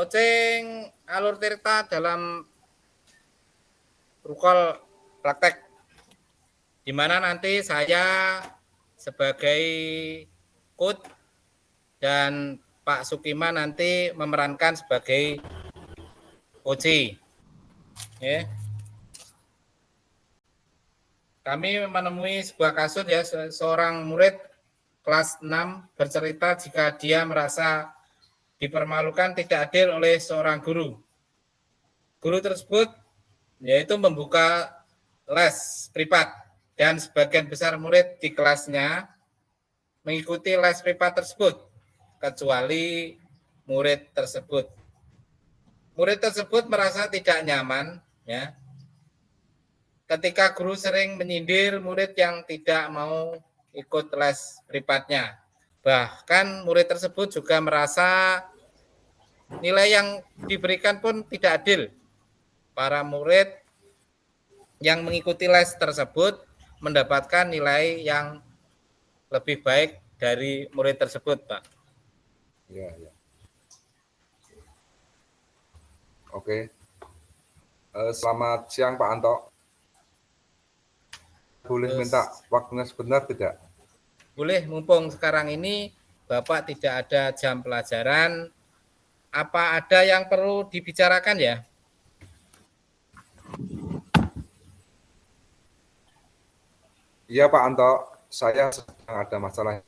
Coaching Alur Tirta dalam Rukol praktek, di mana nanti saya sebagai coach dan Pak Sukima nanti memerankan sebagai coach. Ya. Kami menemui sebuah kasus ya, seorang murid kelas 6 bercerita jika dia merasa dipermalukan tidak adil oleh seorang guru. Guru tersebut yaitu membuka les privat dan sebagian besar murid di kelasnya mengikuti les privat tersebut kecuali murid tersebut. Murid tersebut merasa tidak nyaman ya ketika guru sering menyindir murid yang tidak mau ikut les privatnya. Bahkan murid tersebut juga merasa nilai yang diberikan pun tidak adil. Para murid yang mengikuti les tersebut mendapatkan nilai yang lebih baik dari murid tersebut, Pak. Ya. Oke. Selamat siang, Pak Anto. Boleh minta waktunya sebentar tidak? Boleh, mumpung sekarang ini Bapak tidak ada jam pelajaran. Apa ada yang perlu dibicarakan ya? Iya, Pak Anto. Saya sedang ada masalah.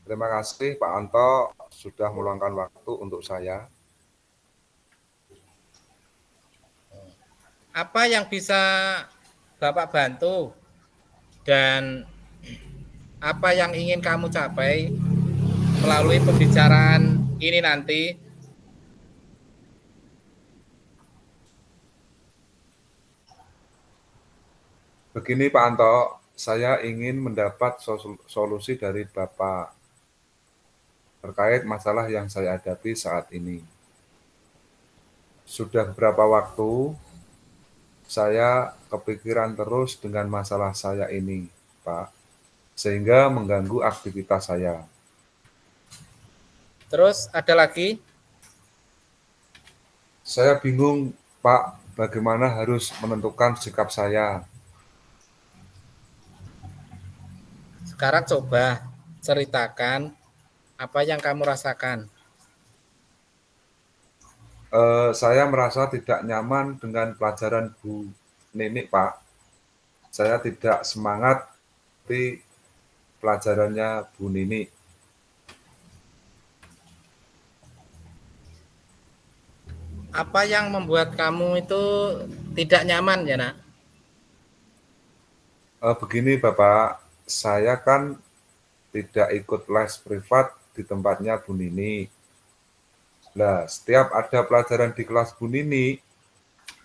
Terima kasih, Pak Anto, sudah meluangkan waktu untuk saya. Apa yang bisa Bapak bantu dan apa yang ingin kamu capai melalui pembicaraan ini nanti? Begini, Pak Anto, saya ingin mendapat solusi dari Bapak terkait masalah yang saya hadapi saat ini. Sudah beberapa waktu saya kepikiran terus dengan masalah saya ini, Pak, sehingga mengganggu aktivitas saya. Terus ada lagi? Saya bingung, Pak, bagaimana harus menentukan sikap saya. Sekarang coba ceritakan apa yang kamu rasakan. Saya merasa tidak nyaman dengan pelajaran Bu Nini, Pak. Saya tidak semangat di pelajarannya Bu Nini. Apa yang membuat kamu itu tidak nyaman ya, Nak? Begini, Bapak, saya kan tidak ikut les privat di tempatnya Bu Nini. Nah, setiap ada pelajaran di kelas Bu Nini,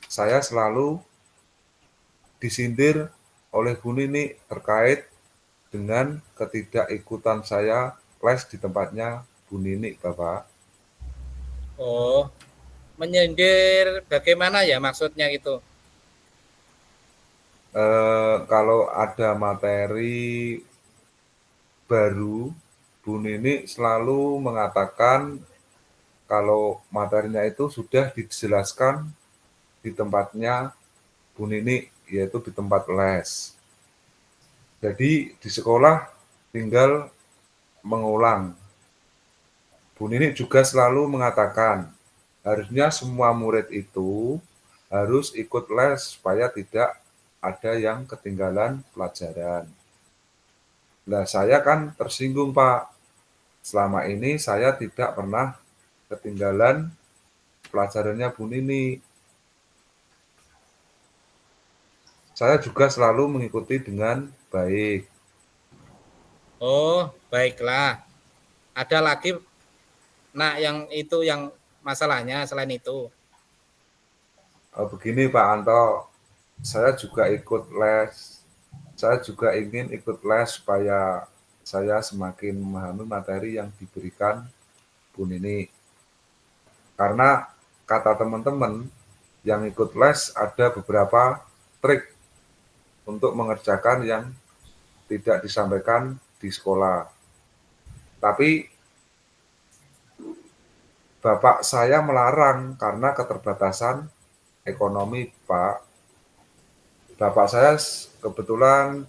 saya selalu disindir oleh Bu Nini terkait dengan ketidakikutan saya les di tempatnya Bu Nini, Bapak. Oh, menyindir bagaimana ya maksudnya itu? Kalau ada materi baru, Bu Nini selalu mengatakan kalau materinya itu sudah dijelaskan di tempatnya Bu Nini, yaitu di tempat les. Jadi di sekolah tinggal mengulang. Bu Nini juga selalu mengatakan, harusnya semua murid itu harus ikut les supaya tidak ada yang ketinggalan pelajaran. Nah, saya kan tersinggung, Pak. Selama ini saya tidak pernah ketinggalan pelajarannya Bu Nini. Saya juga selalu mengikuti dengan baik. Oh, baiklah. Ada lagi, Nak, yang itu yang masalahnya selain itu. Begini Pak Anto, saya juga ikut les. Saya juga ingin ikut les supaya saya semakin memahami materi yang diberikan Bu Nini. Karena kata teman-teman yang ikut les ada beberapa trik untuk mengerjakan yang tidak disampaikan di sekolah. Tapi Bapak saya melarang karena keterbatasan ekonomi, Pak. Bapak saya kebetulan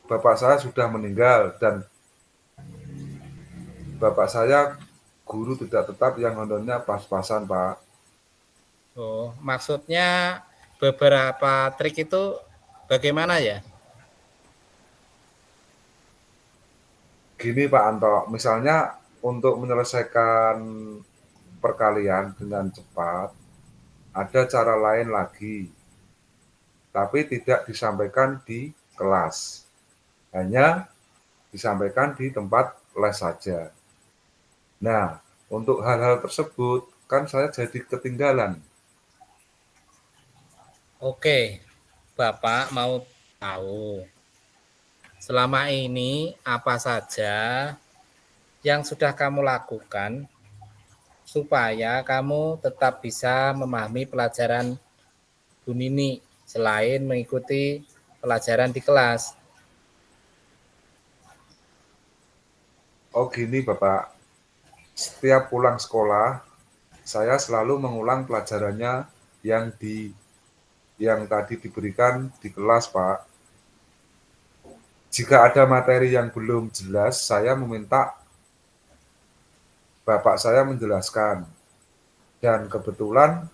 bapak saya sudah meninggal dan bapak saya guru tidak tetap yang honornya pas-pasan, Pak. Oh, maksudnya beberapa trik itu bagaimana ya? Gini Pak Anto, misalnya untuk menyelesaikan perkalian dengan cepat, ada cara lain lagi, tapi tidak disampaikan di kelas. Hanya disampaikan di tempat les saja. Nah, untuk hal-hal tersebut kan saya jadi ketinggalan. Oke, Bapak mau tahu selama ini apa saja yang sudah kamu lakukan supaya kamu tetap bisa memahami pelajaran Bu Nini selain mengikuti pelajaran di kelas. Oh gini Bapak, setiap pulang sekolah, saya selalu mengulang pelajarannya yang tadi diberikan di kelas, Pak. Jika ada materi yang belum jelas, saya meminta bapak saya menjelaskan. Dan kebetulan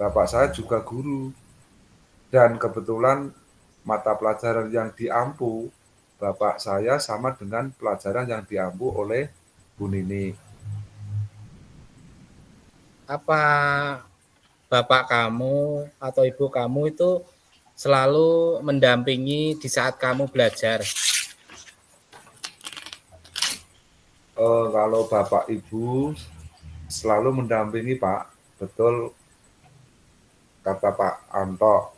bapak saya juga guru. Dan kebetulan mata pelajaran yang diampu bapak saya sama dengan pelajaran yang diampu oleh Bu Nini. Apa bapak kamu atau ibu kamu itu selalu mendampingi di saat kamu belajar? Kalau bapak ibu selalu mendampingi Pak, betul kata Pak Anto.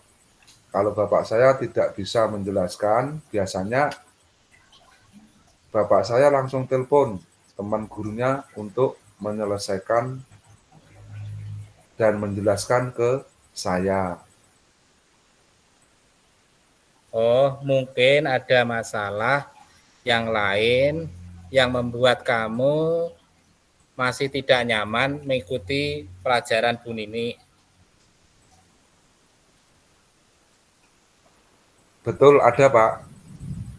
Kalau bapak saya tidak bisa menjelaskan, biasanya bapak saya langsung telepon teman gurunya untuk menyelesaikan dan menjelaskan ke saya. Oh, mungkin ada masalah yang lain yang membuat kamu masih tidak nyaman mengikuti pelajaran Bu Nini. Betul ada Pak,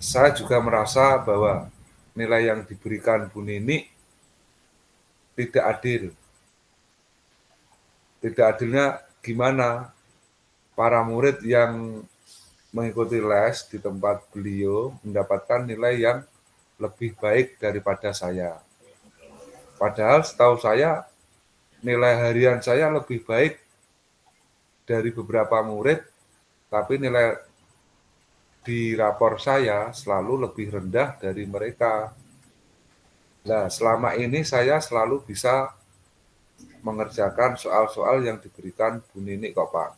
saya juga merasa bahwa nilai yang diberikan Bu Nini tidak adil. Tidak adilnya gimana? Para murid yang mengikuti les di tempat beliau mendapatkan nilai yang lebih baik daripada saya. Padahal setahu saya nilai harian saya lebih baik dari beberapa murid, tapi nilai di rapor saya selalu lebih rendah dari mereka. Nah, selama ini saya selalu bisa mengerjakan soal-soal yang diberikan Bu Nini kok Pak.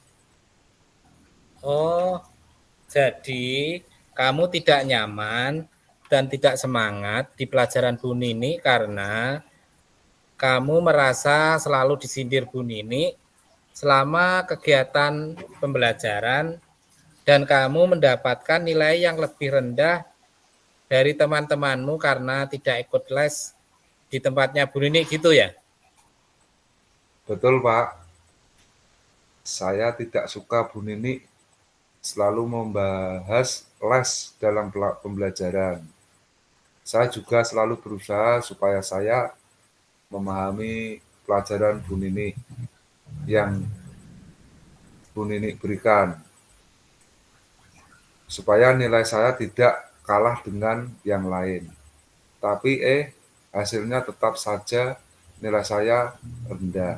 Oh, jadi kamu tidak nyaman dan tidak semangat di pelajaran Bu Nini karena kamu merasa selalu disindir Bu Nini selama kegiatan pembelajaran dan kamu mendapatkan nilai yang lebih rendah dari teman-temanmu karena tidak ikut les di tempatnya Bu Nini gitu ya? Betul Pak, saya tidak suka Bu Nini selalu membahas les dalam pembelajaran. Saya juga selalu berusaha supaya saya memahami pelajaran Bu Nini yang Bu Nini berikan. Supaya nilai saya tidak kalah dengan yang lain. Tapi hasilnya tetap saja nilai saya rendah.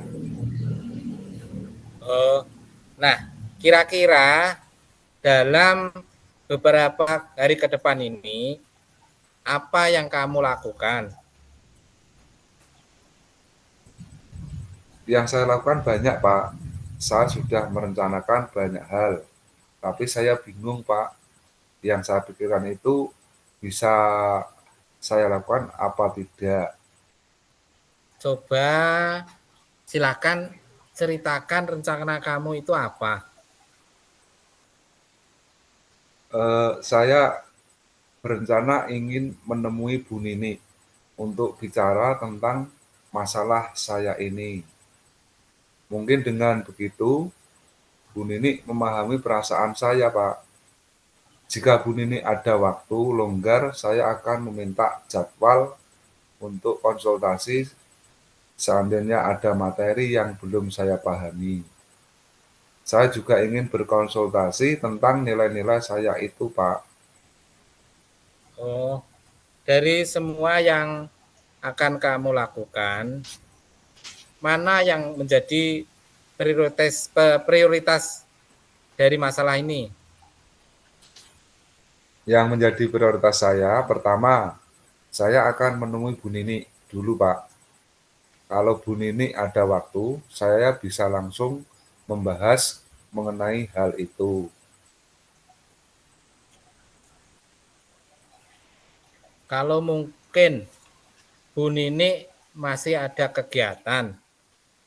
Oh, nah kira-kira dalam beberapa hari ke depan ini apa yang kamu lakukan? Yang saya lakukan banyak Pak. Saya sudah merencanakan banyak hal. Tapi saya bingung Pak. Yang saya pikirkan itu bisa saya lakukan apa tidak. Coba silakan ceritakan rencana kamu itu apa. Saya berencana ingin menemui Bu Nini untuk bicara tentang masalah saya ini. Mungkin dengan begitu, Bu Nini memahami perasaan saya, Pak. Jika Bu Nini ada waktu longgar, saya akan meminta jadwal untuk konsultasi seandainya ada materi yang belum saya pahami. Saya juga ingin berkonsultasi tentang nilai-nilai saya itu, Pak. Oh, dari semua yang akan kamu lakukan, mana yang menjadi prioritas dari masalah ini? Yang menjadi prioritas saya, pertama, saya akan menemui Bu Nini dulu, Pak. Kalau Bu Nini ada waktu, saya bisa langsung membahas mengenai hal itu. Kalau mungkin Bu Nini masih ada kegiatan,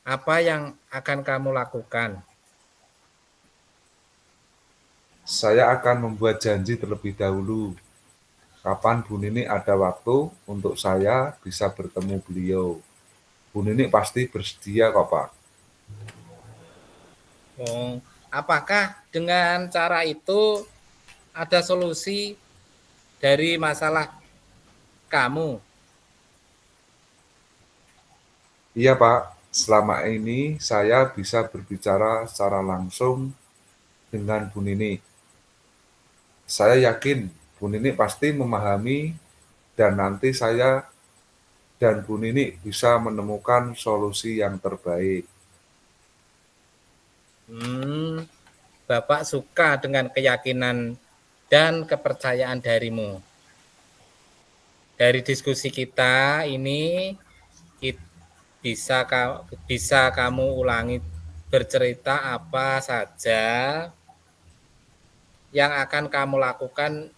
apa yang akan kamu lakukan? Saya akan membuat janji terlebih dahulu. Kapan Bu Nini ada waktu untuk saya bisa bertemu beliau. Bu Nini pasti bersedia kok, Pak. Oh, apakah dengan cara itu ada solusi dari masalah kamu? Iya, Pak. Selama ini saya bisa berbicara secara langsung dengan Bu Nini. Saya yakin Bu Nini pasti memahami dan nanti saya dan Bu Nini bisa menemukan solusi yang terbaik. Bapak suka dengan keyakinan dan kepercayaan darimu. Dari diskusi kita ini bisa kamu ulangi bercerita apa saja yang akan kamu lakukan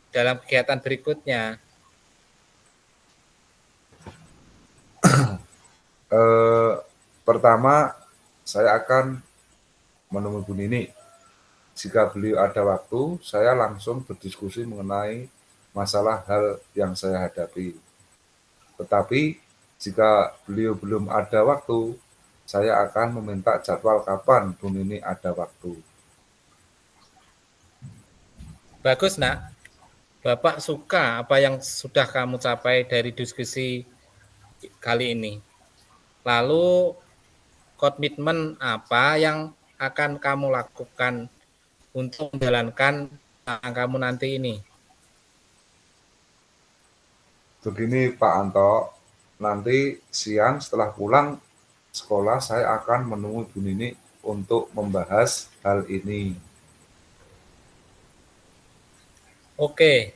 dalam kegiatan berikutnya. Pertama, saya akan menemui Bu Nini. Jika beliau ada waktu, saya langsung berdiskusi mengenai masalah hal yang saya hadapi. Tetapi jika beliau belum ada waktu, saya akan meminta jadwal kapan Bu Nini ada waktu. Bagus, Nak. Bapak suka apa yang sudah kamu capai dari diskusi kali ini. Lalu komitmen apa yang akan kamu lakukan untuk menjalankan kamu nanti ini? Begini Pak Anto, nanti siang setelah pulang sekolah saya akan menemui Bu Nini untuk membahas hal ini. Oke,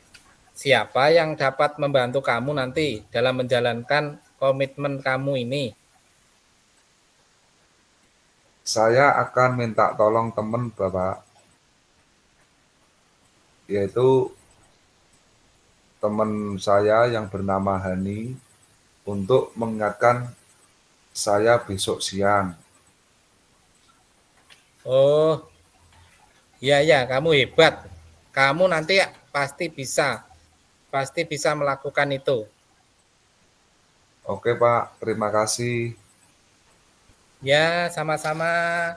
siapa yang dapat membantu kamu nanti dalam menjalankan komitmen kamu ini? Saya akan minta tolong teman Bapak, yaitu teman saya yang bernama Hani untuk mengingatkan saya besok siang. Oh, iya ya, kamu hebat. Kamu nanti pasti bisa melakukan itu. Oke Pak, terima kasih. Ya, sama-sama.